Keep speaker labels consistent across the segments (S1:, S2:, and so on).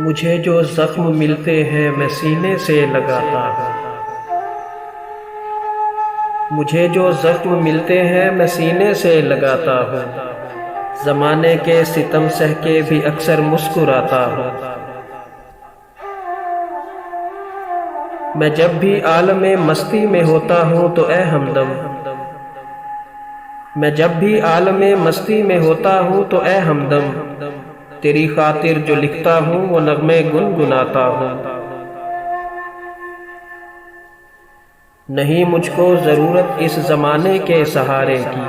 S1: मुझे जो जख्म मिलते हैं मैं सीने से लगाता हूँ। मुझे जो जख्म मिलते हैं मैं सीने से लगाता हूँ। ज़माने के सितम सह के भी अक्सर मुस्कुराता हूँ। मैं जब भी आलमे मस्ती में होता हूँ तो ए हमदम, मैं जब भी आलमे मस्ती में होता हूँ तो ए हमदम, तेरी खातिर जो लिखता हूँ वो नगमे गुनगुनाता हूँ। नहीं मुझको ज़रूरत इस ज़माने के सहारे की,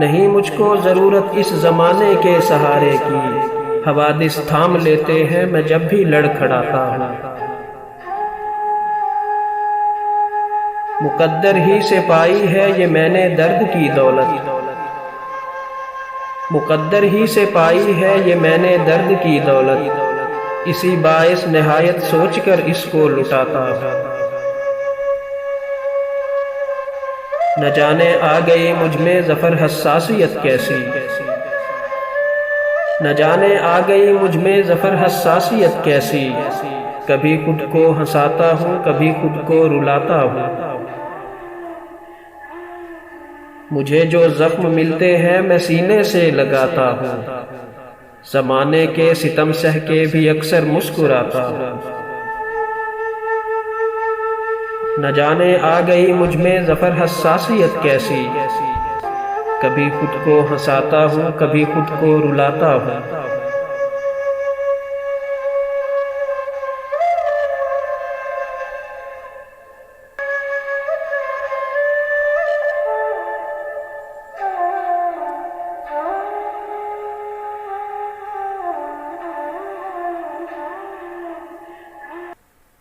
S1: नहीं मुझको ज़रूरत इस ज़माने के सहारे की। हवादिस थाम लेते हैं मैं जब भी लड़खड़ाता हूँ। मुकद्दर ही से पाई है ये मैंने दर्द की दौलत, मुकद्दर ही से पाई है ये मैंने दर्द की दौलत। इसी बाइस निहायत सोचकर इसको लुटाता हूँ। न जाने आ गई मुझ में ज़फ़र हसासियत कैसी, न जाने आ गई मुझ में ज़फ़र हसासियत कैसी। कभी खुद को हंसाता हूँ कभी खुद को रुलाता हूँ। मुझे जो ज़ख्म मिलते हैं मैं सीने से लगाता हूँ। ज़माने के सितम सह के भी अक्सर मुस्कुराता हूँ। न जाने आ गई मुझ में ज़फ़र हसासियत कैसी, कभी खुद को हंसाता हूँ कभी खुद को रुलाता हूँ।